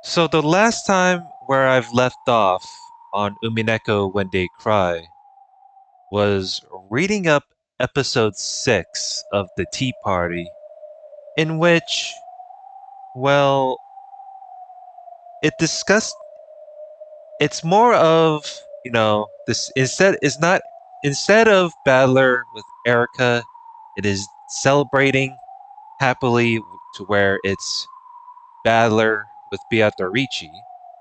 So the last time where I've left off on Umineko when they cry was reading up episode 6 of the Tea Party, in which, well, it discussed it's more of, this instead of Battler with Erica, it is celebrating happily to where it's Battler with Beatrice,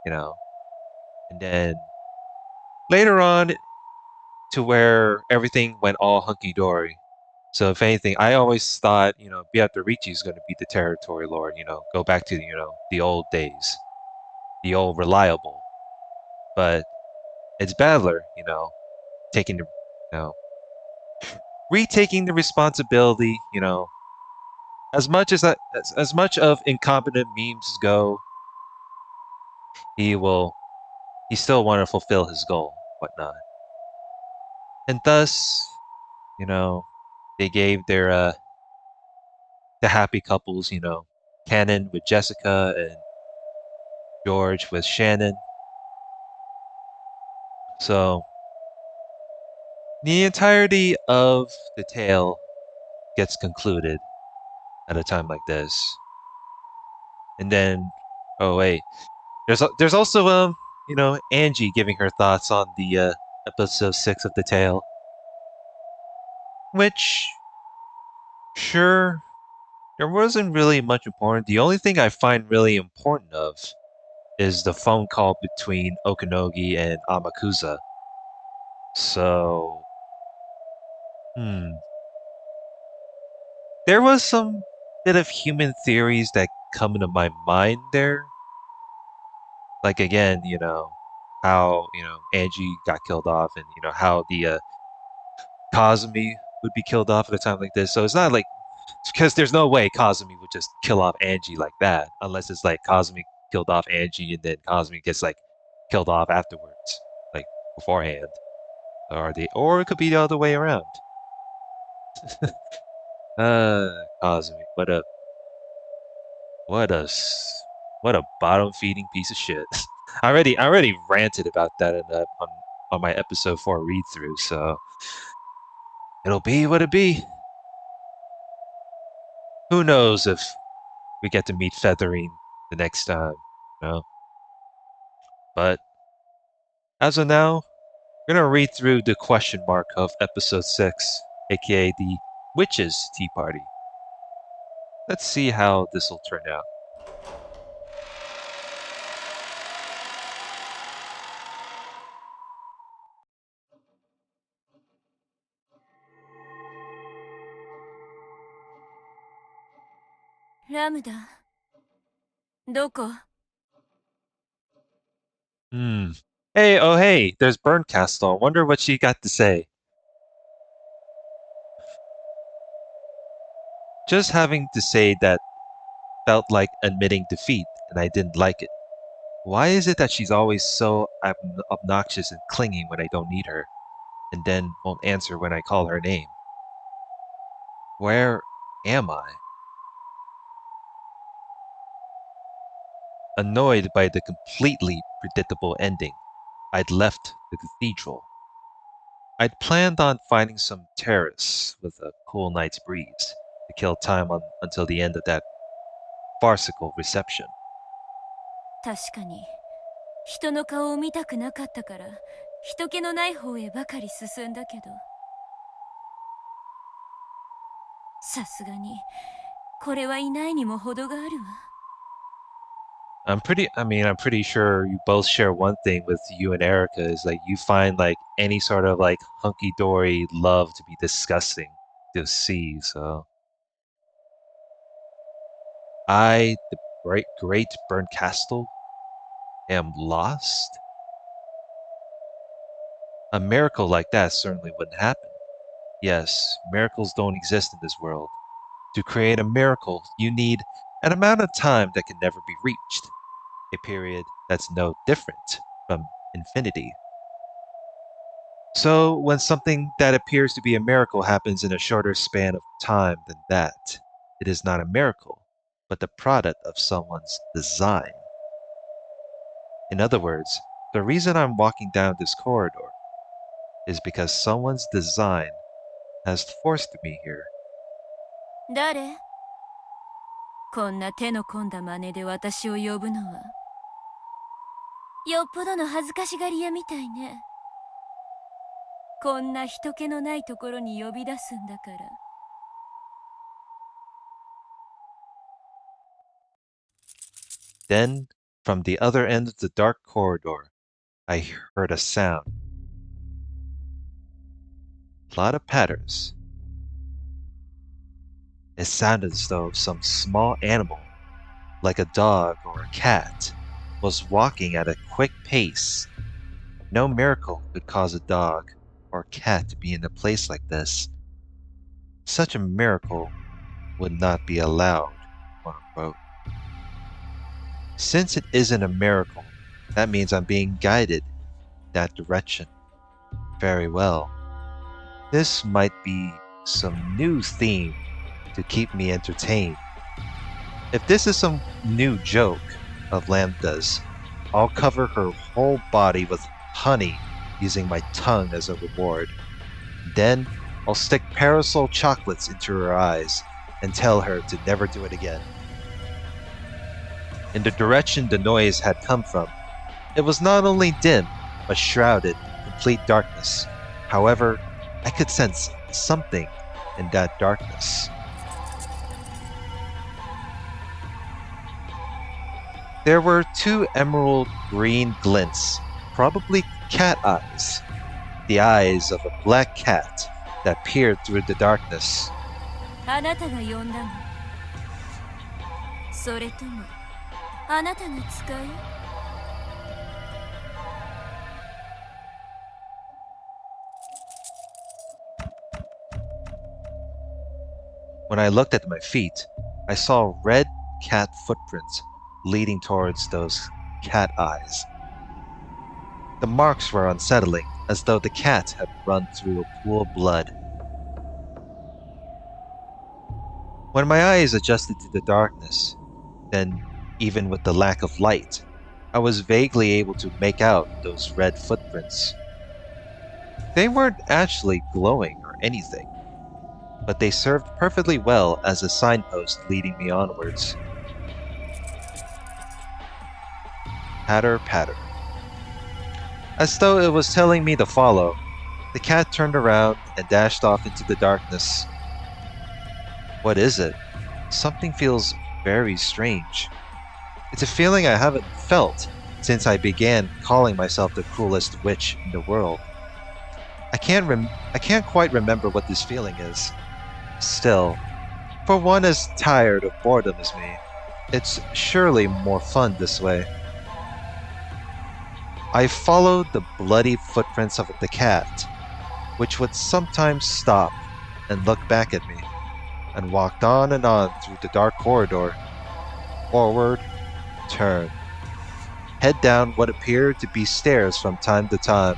you know, and then later on to where everything went all hunky dory. So if anything, I always thought, Beatrice is going to be the territory lord. Go back to the old days, the old reliable. But it's Battler, taking the, retaking the responsibility. As much of incompetent memes go, he will he still want to fulfill his goal, whatnot, and thus, you know, they gave their the happy couples, Cannon with Jessica and George with Shannon. So the entirety of the tale gets concluded at a time like this. And then, oh wait, there's also Angie giving her thoughts on the episode 6 of the tale, which sure there wasn't really much important. The only thing I find really important of is the phone call between Okanogi and Amakusa. So, hmm, there was some bit of human theories that come into my mind there. Like again, how Angie got killed off, and how the Kazumi would be killed off at a time like this. So it's not like because there's no way Kazumi would just kill off Angie like that, unless it's like Kazumi killed off Angie and then Kazumi gets like killed off afterwards, like beforehand, or it could be the other way around. Kazumi, what a what a bottom feeding piece of shit. I already ranted about that on my episode 4 read through, so it'll be what it be. Who knows if we get to meet Featherine the next time, you know? But as of now, we're gonna read through the question mark of episode 6, aka the Witches' Tea Party. Let's see how this'll turn out. Hmm. Hey, oh hey, there's Bernkastel. Wonder what she got to say. Just having to say that felt like admitting defeat, and I didn't like it. Why is it that she's always so obnoxious and clingy when I don't need her, and then won't answer when I call her name? Where am I? Annoyed by the completely predictable ending, I'd left the cathedral. I'd planned on finding some terrace with a cool night's breeze to kill time until the end of that farcical reception. 確かに人の顔を見たくなかったから人気のない方へばかり進んだけどさすがにこれはいないにも程があるわ。I'm pretty sure you both share one thing with you and Erica is like you find like any sort of like hunky dory love to be disgusting to see. So the great Bernkastel, am lost. A miracle like that certainly wouldn't happen. Yes, miracles don't exist in this world. To create a miracle, you need an amount of time that can never be reached, a period that's no different from infinity. So, when something that appears to be a miracle happens in a shorter span of time than that, it is not a miracle, but the product of someone's design. In other words, the reason I'm walking down this corridor is because someone's design has forced me here. 誰？こんな手の込んだ真似で私を呼ぶのは。よっぽどの恥ずかしがり屋みたいね。こんな人気のないところに呼び出すんだから。Then, from the other end of the dark corridor, I heard a sound. A lot of patters. It sounded as though some small animal, like a dog or a cat, was walking at a quick pace. No miracle could cause a dog or cat to be in a place like this. Such a miracle would not be allowed, quote unquote. Since it isn't a miracle, that means I'm being guided in that direction. Very well. This might be some new theme to keep me entertained. If this is some new joke of Lambda's, I'll cover her whole body with honey using my tongue as a reward. Then I'll stick parasol chocolates into her eyes and tell her to never do it again. In the direction the noise had come from, it was not only dim, but shrouded in complete darkness. However, I could sense something in that darkness. There were two emerald green glints, probably cat eyes. The eyes of a black cat that peered through the darkness. あなたが呼んだの？それともあなたが使う？ When I looked at my feet, I saw red cat footprints leading towards those cat eyes. The marks were unsettling, as though the cat had run through a pool of blood. When my eyes adjusted to the darkness, then even with the lack of light, I was vaguely able to make out those red footprints. They weren't actually glowing or anything, but they served perfectly well as a signpost leading me onwards. Patter, patter. As though it was telling me to follow, the cat turned around and dashed off into the darkness. What is it? Something feels very strange. It's a feeling I haven't felt since I began calling myself the cruelest witch in the world. I can't quite remember what this feeling is. Still, for one as tired of boredom as me, it's surely more fun this way. I followed the bloody footprints of the cat, which would sometimes stop and look back at me, and walked on and on through the dark corridor. Forward, turn. Head down what appeared to be stairs from time to time.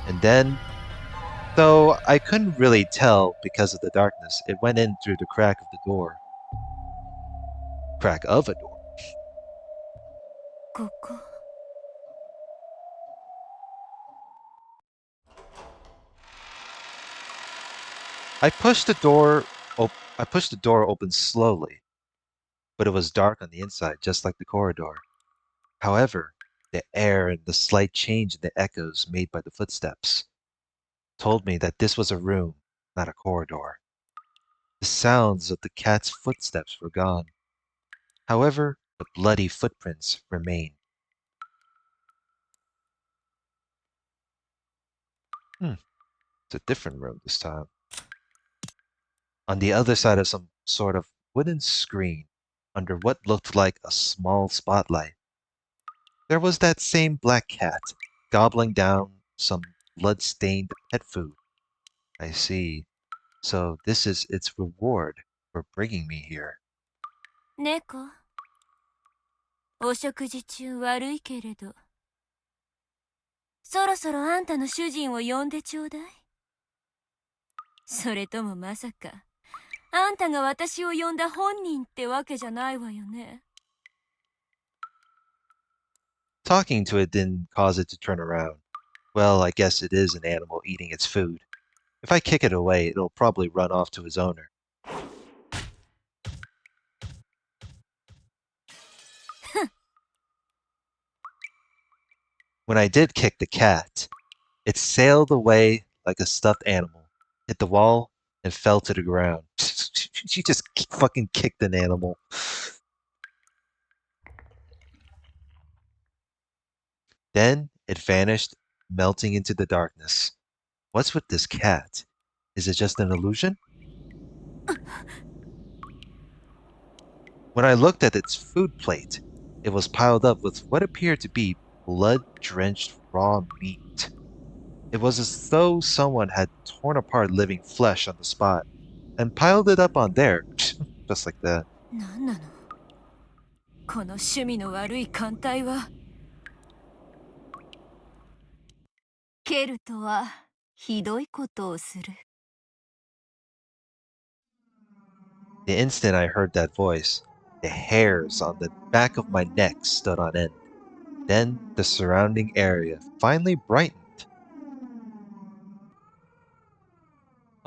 And then, though I couldn't really tell because of the darkness, it went in through the crack of the door. Crack of a door. ここ。I pushed the door I pushed the door open slowly, but it was dark on the inside, just like the corridor. However, the air and the slight change in the echoes made by the footsteps told me that this was a room, not a corridor. The sounds of the cat's footsteps were gone. However, the bloody footprints remained. It's a different room this time. On the other side of some sort of wooden screen, under what looked like a small spotlight, there was that same black cat, gobbling down some blood-stained pet food. I see. So this is its reward for bringing me here. 猫。お食事中悪いけれど。そろそろあんたの主人を呼んでちょうだい。それともまさか、あんたが私を呼んだ本人ってわけじゃないわよね。Talking to it didn't cause it to turn around. Well, I guess it is an animal eating its food. If I kick it away, it'll probably run off to its owner. When I did kick the cat, it sailed away like a stuffed animal, hit the wall, and fell to the ground. She just fucking kicked an animal. Then it vanished, melting into the darkness. What's with this cat? Is it just an illusion? When I looked at its food plate, it was piled up with what appeared to be blood-drenched raw meat. It was as though someone had torn apart living flesh on the spot and piled it up on there, just like that. なんなのこの趣味の悪い艦隊は。ケルトはひどいことをする。The instant I heard that voice, the hairs on the back of my neck stood on end. Then the surrounding area finally brightened.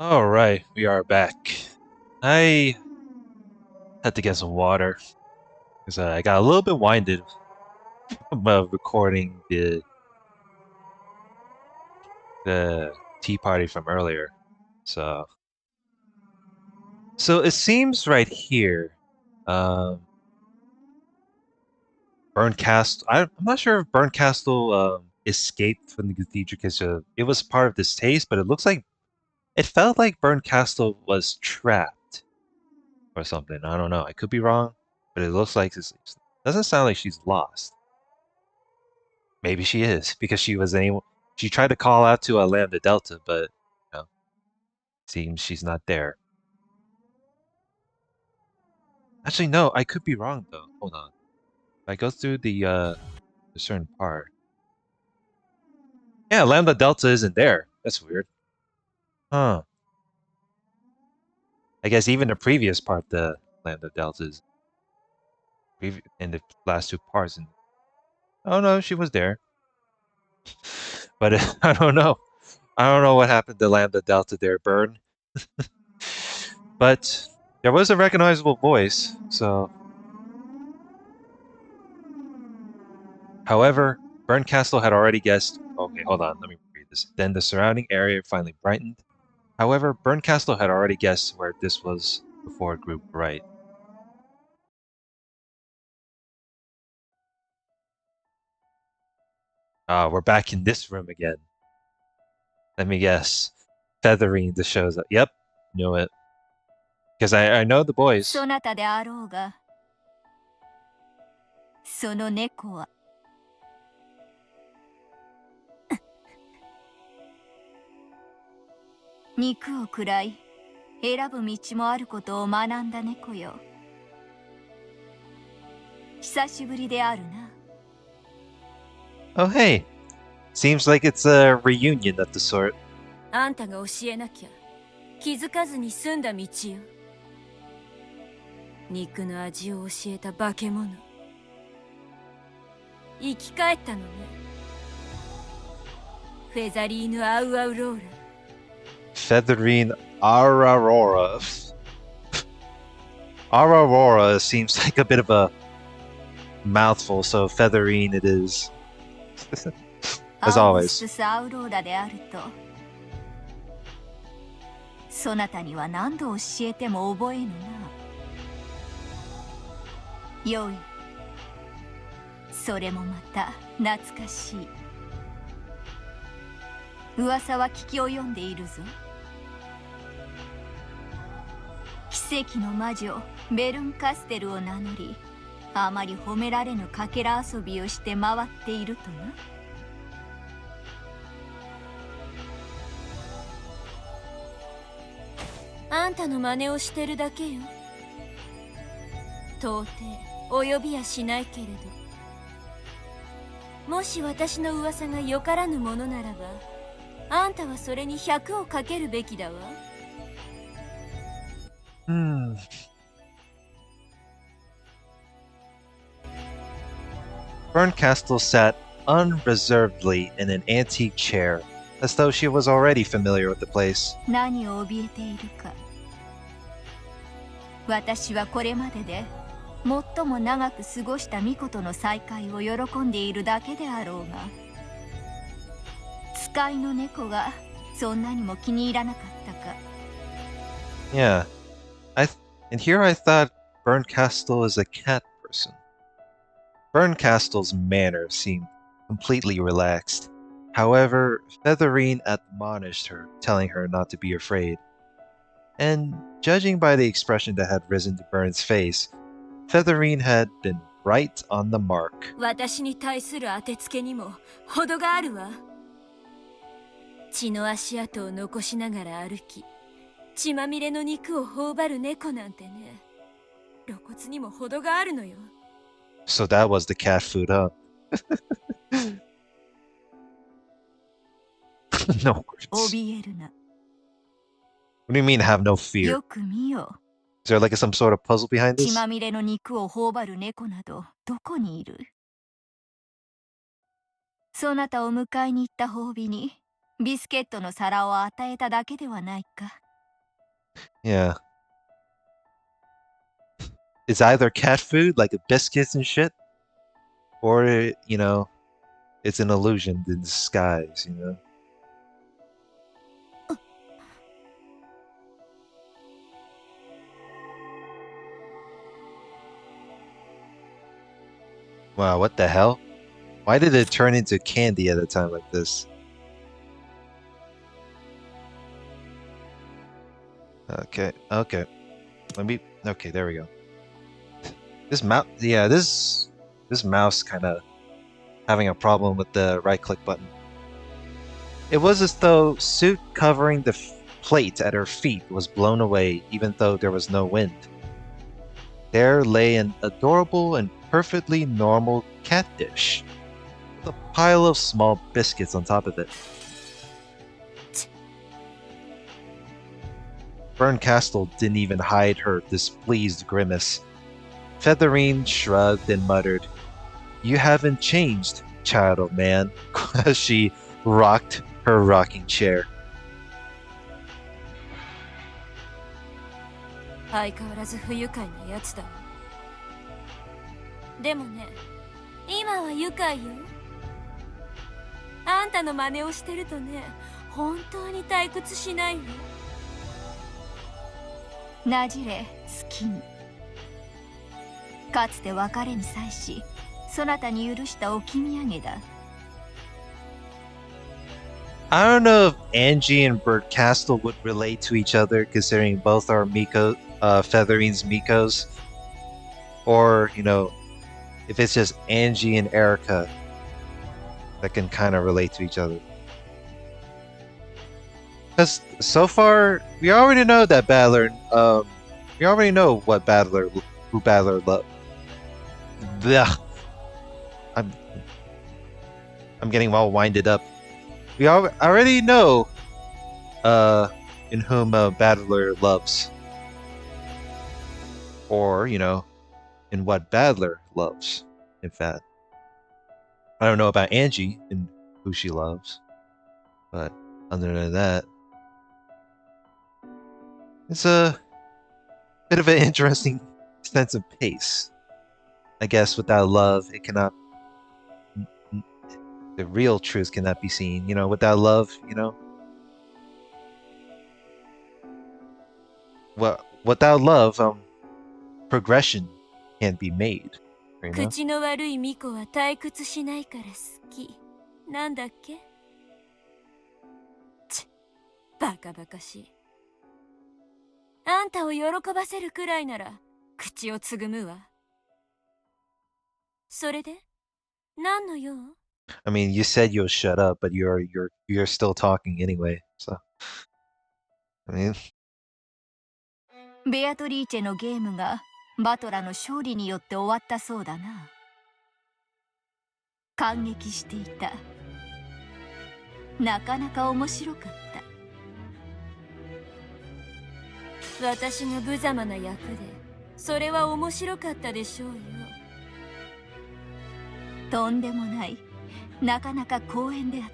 Alright, we are back. I had to get some water because I got a little bit winded from recording the tea party from earlier. So it seems right here, Bernkastel. I'm not sure if Bernkastel escaped from the cathedral because it was part of this taste, but it felt like Bernkastel was trapped or something. I don't know. I could be wrong, but it looks like it doesn't sound like she's lost. Maybe she is because she tried to call out to a Lambda Delta, but you know, seems she's not there. Actually, no, I could be wrong though. Hold on. If I go through the certain part. Yeah, Lambda Delta isn't there. That's weird. Huh. I guess even the previous part, the Lambda Delta is in the last two parts. And oh no, she was there. But I don't know. I don't know what happened to Lambda Delta there, Burn. But there was a recognizable voice, so. However, Bernkastel had already guessed. Okay, hold on, let me read this. Then the surrounding area finally brightened. However, Bernkastel had already guessed where this was before it grew bright. We're back in this room again. Let me guess. Featherine just shows up. Yep, knew it. Because I know the boys. そなたであろうが、その猫は肉を食らい選ぶ道もあることを学んだ猫よ。久しぶりであるな。Oh hey, seems like it's a reunion of the sort. あんたが教えなきゃ気づかずに済んだ道よ。肉の味を教えた化け物。生き返ったのね。フェザリーヌ・アウアウローラ。Featherine Aurora. Aurora seems like a bit of a mouthful, so Featherine it is. As アウス always. トス・アウローラであると。そなたには何度教えても覚えぬな。よい。それもまた懐かしい。噂は聞き及んでいるぞ。奇跡の魔女ベルンカステルを名乗り、あまり褒められぬかけら遊びをして回っているとな。あんたの真似をしてるだけよ。到底お呼びやしないけれど、もし私の噂がよからぬものならば、あんたはそれに100をかけるべきだわ。Bernkastel sat unreservedly in an antique chair, as though she was already familiar with the place. 何を怯えているか。私はこれまでで最も長く過ごした巫女との再会を喜んでいるだけであろうが、使いの猫がそんなにも気に入らなかったか。Yeah, and here I thought Bernkastel is a cat person. Bernkastel's manner seemed completely relaxed. However, Featherine admonished her, telling her not to be afraid. And judging by the expression that had risen to Bern's face, Featherine had been right on the mark. 私に対する当てつけにも程があるわ。血の足跡を残しながら歩き、血まみれの肉を頬張る猫なんてね、露骨にも程があるのよ。So that was the cat food, huh? No words. 怯えるな。What do you mean have no fear? よく見よ。Is there like some sort of puzzle behind 血 this? まみれの肉を頬張る猫などどこにいる？そなたを迎えに行った褒美にビスケットの皿を与えただけではないか。Yeah. It's either cat food, like biscuits and shit, or, it's an illusion in disguise, Wow, what the hell? Why did it turn into candy at a time like this? Okay. Okay, there we go. This mouse kind of having a problem with the right-click button. It was as though suit covering the plate at her feet was blown away, even though there was no wind. There lay an adorable and perfectly normal cat dish, with a pile of small biscuits on top of it. Bernkastel didn't even hide her displeased grimace. Featherine shrugged and muttered, "You haven't changed, child of man," as she rocked her rocking chair. 相変わらず不愉快なやつだわ。でもね、今は愉快よ。あんたの真似をしてるとね、本当に退屈しないよ。なじれ、好きに。かつて別れに際し、そなたに許した置き土産だ。I don't know if Angie and Bernkastel would relate to each other, considering both are Featherine's Mikos, or if it's just Angie and Erica that can kind of relate to each other. Because so far, we already know that Battler. We already know who Battler loved. I'm getting all winded up. We already know in whom Battler loves, or in what Battler loves. In fact, I don't know about Angie and who she loves, but other than that, it's a bit of an interesting sense of pace. I guess without love, it cannot. The real truth cannot be seen. Without love, without love, progression can't be made. 口の悪い巫女は退屈しないから好き。なんだっけ？バカバカしい。あんたを喜ばせるくらいなら口をつぐむわ。それで何の用？ I mean, you said you'll shut up, but you're still talking anyway. So, I mean, ベアトリーチェのゲームがバトラの勝利によって終わったそうだな。感激していた。なかなか面白かった。私が無様な役で、それは面白かったでしょうよ。とんでもない。なかなか光栄であっ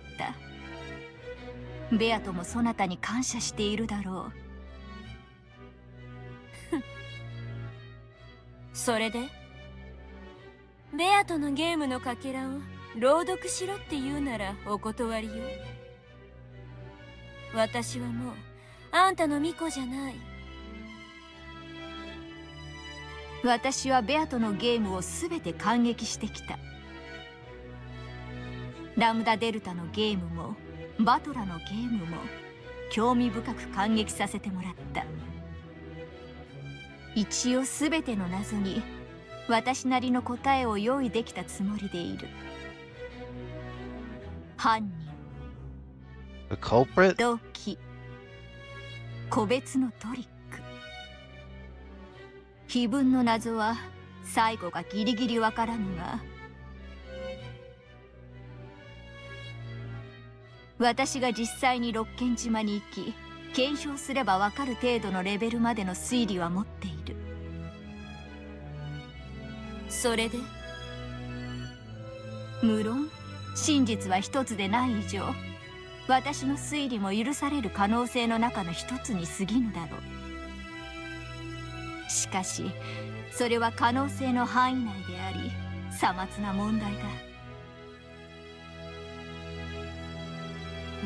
た。ベアともそなたに感謝しているだろう。それでベアとのゲームのかけらを朗読しろって言うならお断りよ。私はもうあんたの巫女じゃない。私はベアとのゲームをすべて感激してきた。ラムダデルタのゲームもバトラのゲームも興味深く感激させてもらった。一応すべての謎に私なりの答えを用意できたつもりでいる。犯人、 The culprit? 動機、個別のトリック。碑文の謎は最後がギリギリわからぬが、私が実際に六軒島に行き検証すればわかる程度のレベルまでの推理は持っている。それで無論真実は一つでない以上、私の推理も許される可能性の中の一つに過ぎぬだろう。しかしそれは可能性の範囲内でありさまつな問題だ。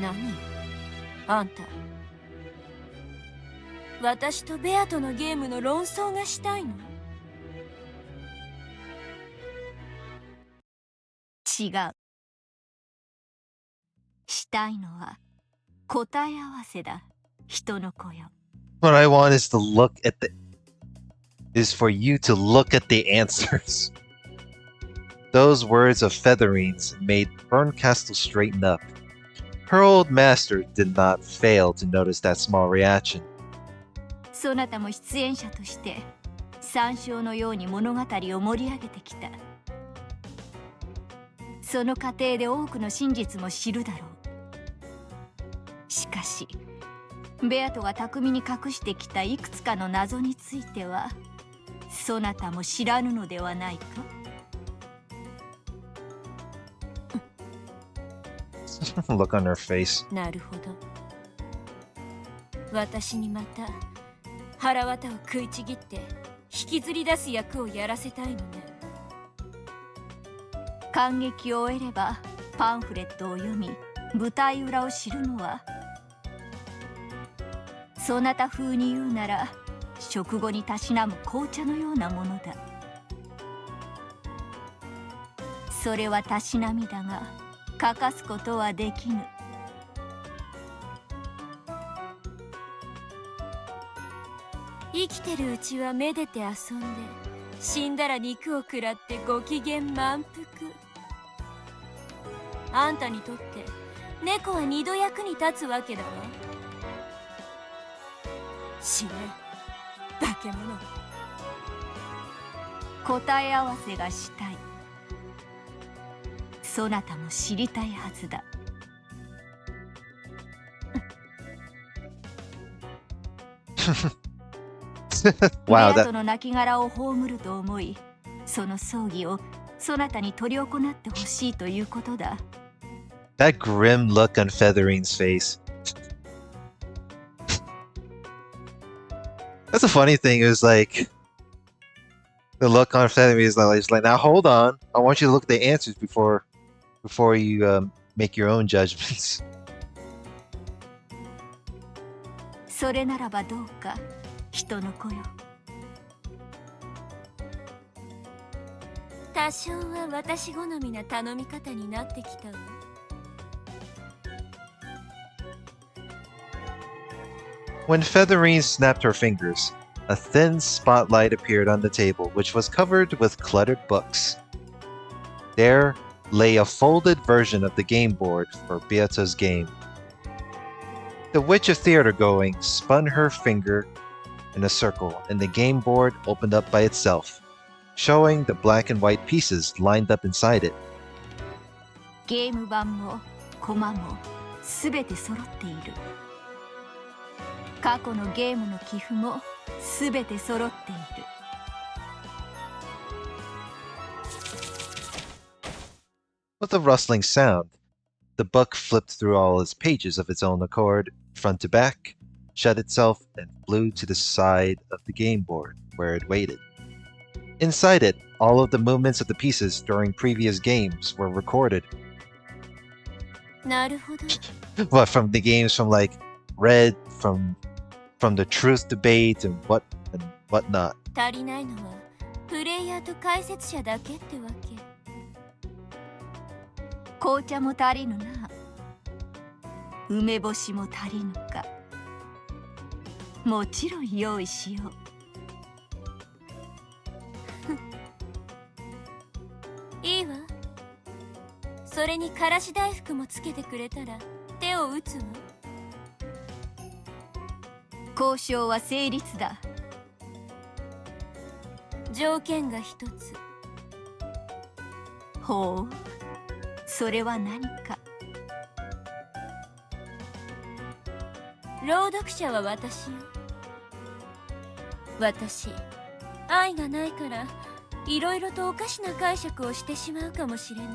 何あんた、私とベアとのゲームの論争がしたいの？違う。したいのは答え合わせだ、人の子よ。 What I want is for you to look at the answers. Those words of Featherines made Bernkastel straighten up. Her old master did not fail to notice that small reaction. そなたも出演者として参照のように物語を盛り上げてきた。その過程で多くの真実も知るだろう。しかしベアトが巧みに隠してきたいくつかの謎についてはそなたも知らぬのではないか。Look on her face. なるほど。私にまた腹渡を食いちぎって引きずり出す役をやらせたいのね。感激を終えればパンフレットを読み舞台裏を知るのは、そなた風に言うなら食後にたしなむ紅茶のようなものだ。それはたしなみだが欠かすことはできぬ。生きてるうちはめでて遊んで、死んだら肉を食らってご機嫌満腹。あんたにとって猫は二度役に立つわけだわ。死ね、化け物。答え合わせがしたい。そなたも知りたいはずだ。ベ Wow, ア that との亡骸を葬ると思い、その葬儀をそなたに執り行ってほしいということだ。that grim look on Featherine's face. That's the funny thing is like the look on Featherine's like now hold on, I want you to look at the answers before you make your own judgments. それならばどうか、人の子よ。多少は私好みな頼み方になってきたわ。When Featherine snapped her fingers, a thin spotlight appeared on the table, which was covered with cluttered books. There lay a folded version of the game board for Beata's game. The witch of theater going spun her finger in a circle, and the game board opened up by itself, showing the black and white pieces lined up inside it. ゲーム版もコマもすべて揃っている。過去のゲームの寄付もすべて揃っている。With a rustling sound, the book flipped through all its pages of its own accord, front to back, shut itself, and flew to the side of the game board, where it waited. Inside it, all of the movements of the pieces during previous games were recorded. なるほど。What, from the games from like Red, from the truth debate and whatnot. 足りないのはプレイヤーと解説者だけってわけ。紅茶も足りぬな。梅干しも足りぬか。もちろん用意しよう。いいわ。それにからし大福もつけてくれたら手を打つわ。交渉は成立だ。条件が一つ。ほう、それは何か。朗読者は私よ。私、愛がないからいろいろとおかしな解釈をしてしまうかもしれない。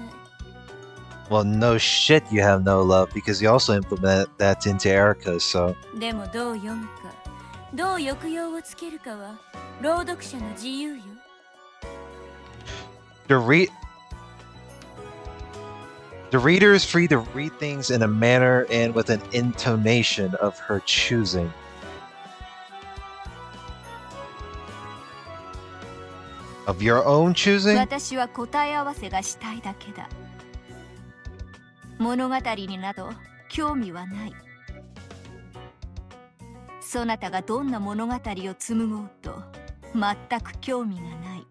Well, no shit you have no love because you also implement that into Erica, so. でもどう読むか、どう抑揚をつけるかは朗読者の自由よ。The reader is free to read things in a manner and with an intonation of her choosing. Of your own choosing? 私は答え合わせがしたいだけだ。物語になど興味はない。そなたがどんな物語を紡ごうと全く興味がない。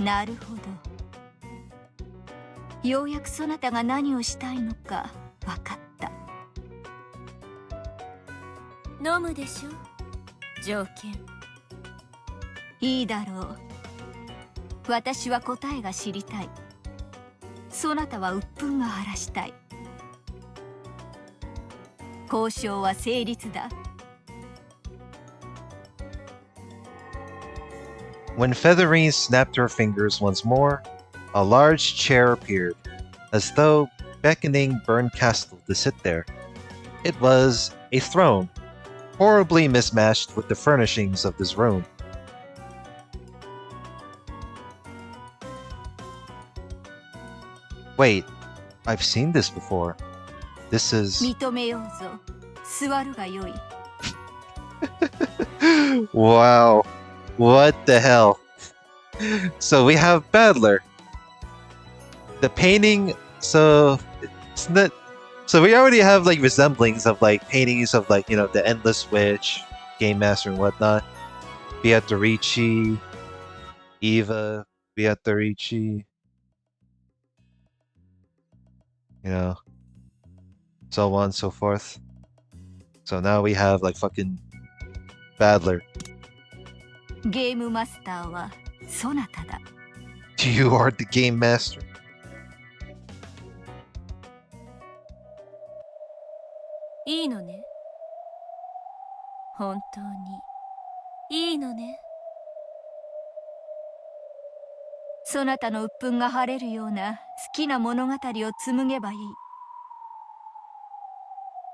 なるほど。ようやくそなたが何をしたいのか分かった。飲むでしょ、条件。いいだろう。私は答えが知りたい。そなたは鬱憤が晴らしたい。交渉は成立だ。When Featherine snapped her fingers once more, a large chair appeared, as though beckoning Bernkastel to sit there. It was a throne, horribly mismatched with the furnishings of this room. Wait, I've seen this before. This is... 認めようぞ。座るがよい。Wow. What the hell? So we have Battler. The painting, so it's not, so we already have like resemblings of like paintings of like, you know, the Endless Witch, Game Master and whatnot. Beatrice, Eva, Beatrice, you know, so on and so forth. So now we have like fucking Battler. ゲームマスターはそなただ。You are the game master. いいのね。本当にいいのね。そなたの鬱憤が晴れるような好きな物語を紡げばいい。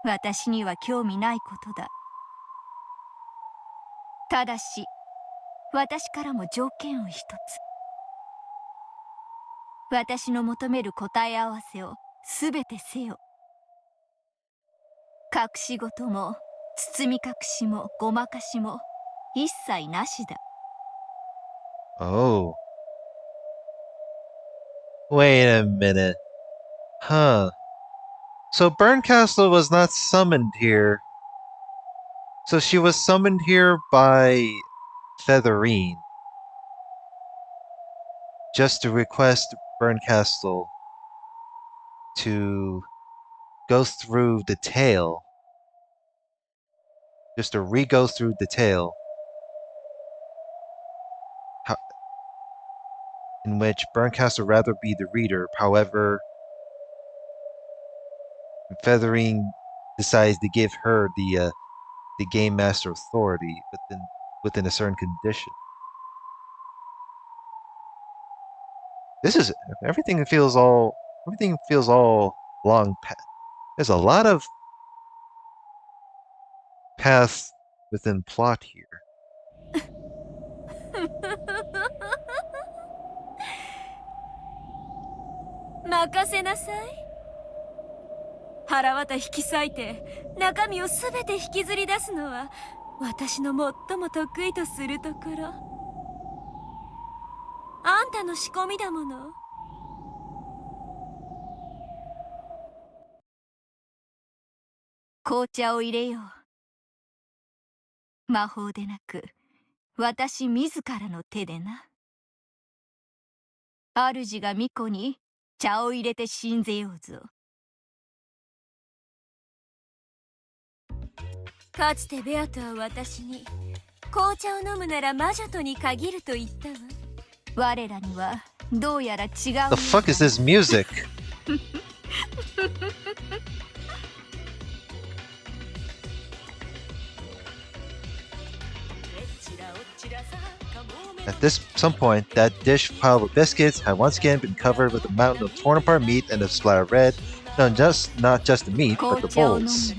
私には興味ないことだ。ただし、私からも条件を一つ。私の求める答え合わせをすべてせよ。隠し事も包み隠しもごまかしも一切なしだ。Oh. Wait a minute. Huh. So Bernkastel was not summoned here. So she was summoned here by Featherine. Just to request Bernkastel to go through the tale. Just to re-go through the tale. In which Bernkastel would rather be the reader. However, Featherine decides to give her the game master authority within a certain condition. This is everything feels all long. There's a lot of path within plot here. 任せなさい。腹渡引き裂いて中身をすべて引きずり出すのは私の最も得意とするところ。あんたの仕込みだもの。紅茶を入れよう。魔法でなく私自らの手でな。主が巫女に茶を入れて信ぜようぞ。かつてベアとは私に紅茶を飲むなら魔女とに限ると言ったわ。我らにはどうやら違う。 The fuck is this music? At some point, that dish piled with biscuits had once again been covered with a mountain of torn apart meat and a splatter of red. No, not just the meat, but the bowls.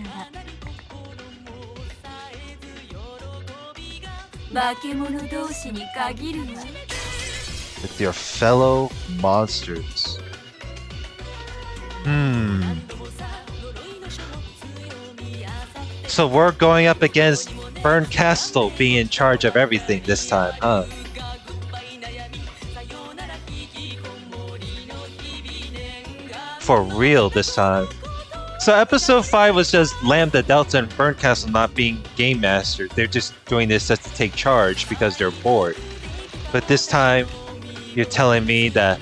化け物同士に限るわ。 With your fellow monsters. So we're going up against Bernkastel being in charge of everything this time, huh? For real this time. So episode 5 was just Lambda, Delta, and Bernkastel not being game masters. They're just doing this just to take charge because they're bored. But this time, you're telling me that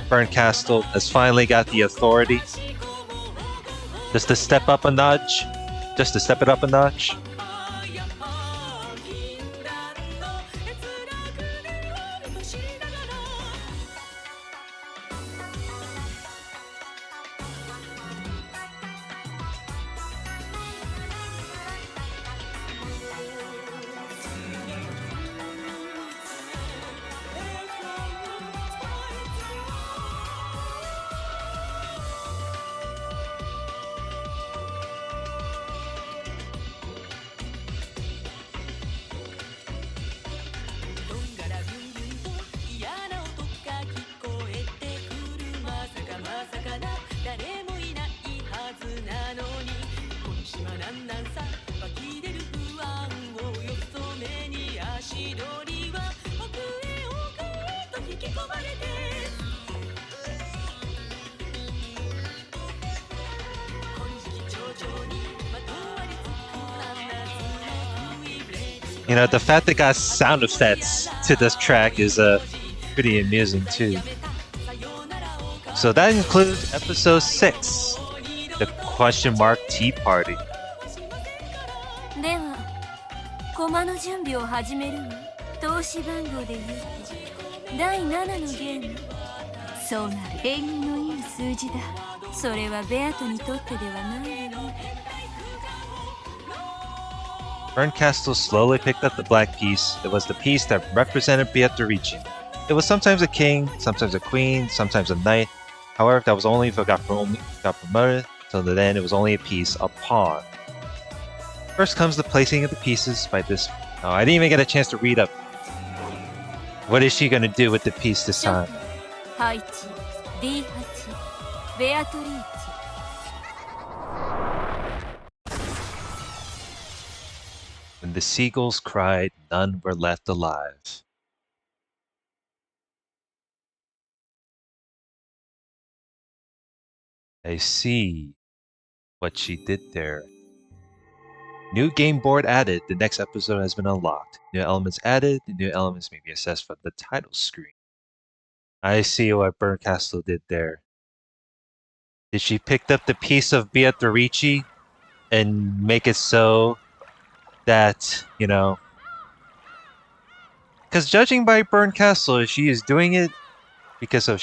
Bernkastel has finally got the authority? Just to step up a notch? Just to step it up a notch? You know, the fact they got sound effects to this track is pretty amusing too. So that includes episode 6, the question mark tea party. では、駒の準備を始めるわ。投資番号で言うと第7のゲーム。そうなる。縁起のいい数字だ。それはベアトにとってではないわね。Bernkastel slowly picked up the black piece. It was the piece that represented Beatrice. It was sometimes a king, sometimes a queen, sometimes a knight. However, that was only if it got promoted. Till then, it was only a piece, a pawn. First comes the placing of the pieces by this. Oh, I didn't even get a chance to read up. What is she gonna do with the piece this time? H, D8, Beatrice. When the seagulls cried, none were left alive. I see what she did there. New game board added. The next episode has been unlocked. New elements added. The new elements may be accessed from the title screen. I see what Bernkastel did there. Did she pick up the piece of Beatrice and make it so that, you know... Because judging by Bernkastel, she is doing it because of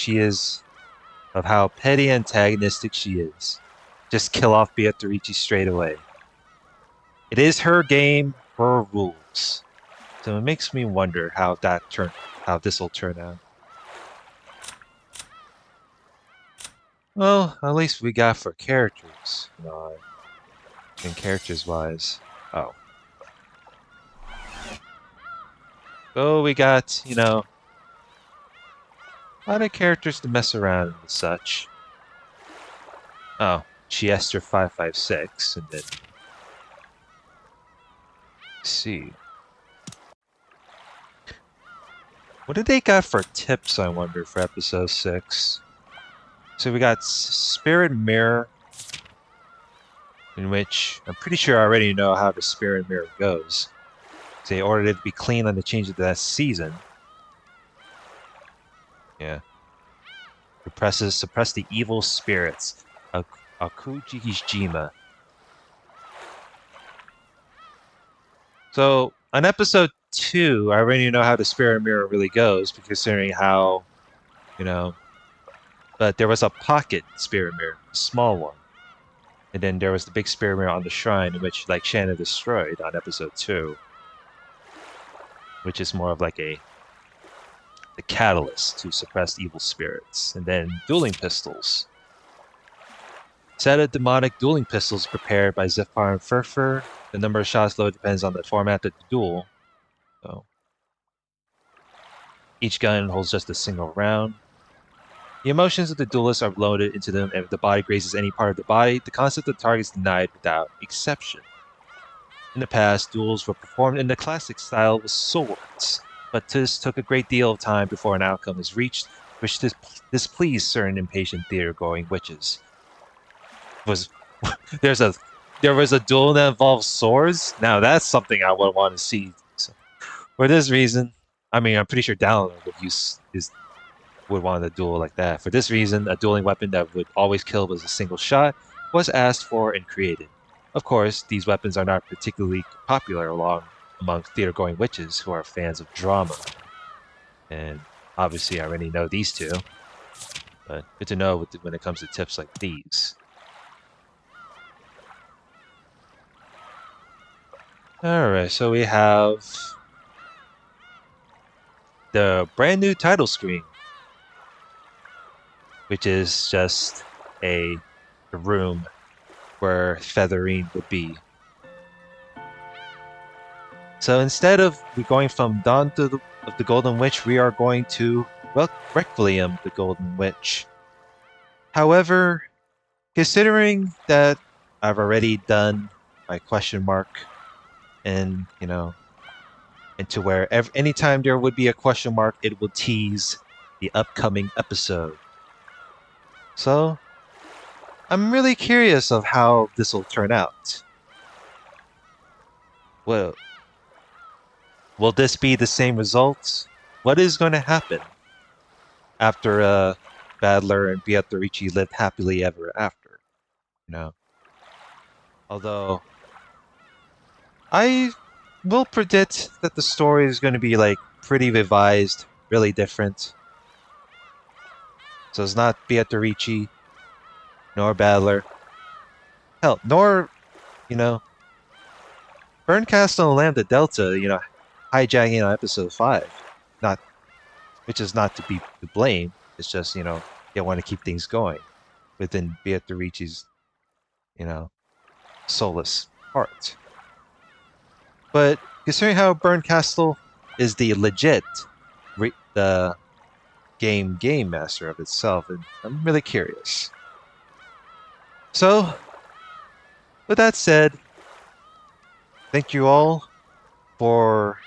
how petty antagonistic she is. Just kill off Beatrice straight away. It is her game, her rules. So it makes me wonder how this will turn out. Well, at least we got for characters, and characters wise. Oh. So we got, a lot of characters to mess around and such. Oh, Chester 556, and then see. What did they got for tips, I wonder, for episode 6? So we got Spirit Mirror, in which I'm pretty sure I already know how the Spirit Mirror goes. So they ordered it to be clean on the change of that season. Yeah. Suppress the evil spirits. Akujijima. So on episode 2, I already know how the Spirit Mirror really goes, considering how, you know, but there was a pocket Spirit Mirror, a small one. And then there was the big Spirit Mirror on the shrine, in which like Shanna destroyed on episode 2, which is more of like the catalyst to suppress evil spirits. And then dueling pistols. Set of demonic dueling pistols prepared by Zephyr and Furfur. The number of shots loaded depends on the format of the duel. So each gun holds just a single round. The emotions of the duelist are loaded into them, and if the body grazes any part of the body, the concept of the target is denied without exception. In the past, duels were performed in the classic style with swords, but this took a great deal of time before an outcome is reached, which displeased certain impatient theater-going witches. Was there's a there was a duel that involves swords? Now that's something I would want to see. So, for this reason, I mean, I'm pretty sure Dallin would want a duel like that. For this reason, a dueling weapon that would always kill with a single shot was asked for and created. Of course, these weapons are not particularly popular among theater-going witches who are fans of drama. And obviously, I already know these two, but good to know when it comes to tips like these. Alright, so we have the brand new title screen, which is just a room where Featherine would be. So instead of going from Dawn of the Golden Witch, we are going to Requiem the Golden Witch. However, considering that I've already done my question mark, and and to where anytime there would be a question mark, it will tease the upcoming episode. So I'm really curious of how this will turn out. Well, will this be the same result? What is going to happen after Badler and Beatrice lived happily ever after? Although I will predict that the story is going to be like pretty revised, really different. So it's not Beatrice nor Badler. Hell, nor Bernkastel and Lambda Delta, hijacking on episode 5. Not which is not to be to blame. It's just, they want to keep things going within Beatrice's, soulless heart. But considering how Bernkastel is the legit the game master of itself, and I'm really curious. So, with that said, thank you all for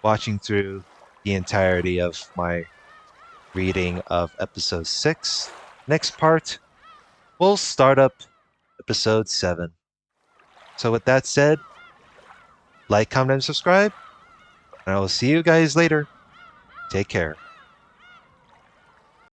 watching through the entirety of my reading of episode 6. Next part, we'll start up episode 7. So with that said, like, comment, and subscribe, and I will see you guys later. Take care.